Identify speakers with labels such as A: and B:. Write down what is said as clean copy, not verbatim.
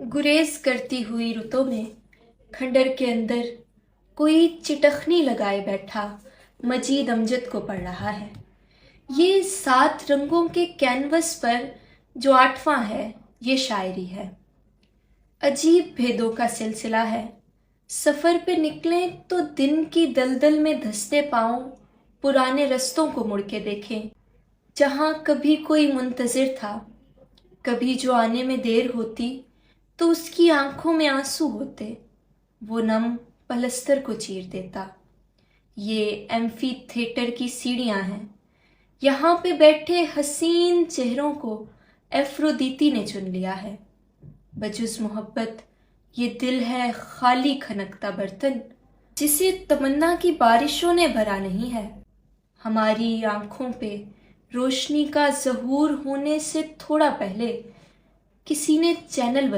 A: गुरेज करती हुई रुतों में खंडर के अंदर कोई चिटखनी लगाए बैठा मजीद अमजद को पढ़ रहा है। ये 7 रंगों के कैनवस पर जो 8वां है, ये शायरी है। अजीब भेदों का सिलसिला है। सफ़र पे निकलें तो दिन की दलदल में धंसते पाँव पुराने रस्तों को मुड़ के देखें, जहाँ कभी कोई मुंतज़िर था। कभी जो आने में देर होती तो उसकी आंखों में आंसू होते, वो नम पलस्तर को चीर देता। ये एम्फी थिएटर की सीढ़ियाँ हैं। यहाँ पे बैठे हसीन चेहरों को एफ्रोदीती ने चुन लिया है। बजुज़ मोहब्बत ये दिल है खाली खनकता बर्तन, जिसे तमन्ना की बारिशों ने भरा नहीं है। हमारी आंखों पे रोशनी का ज़हूर होने से थोड़ा पहले किसी ने चैनल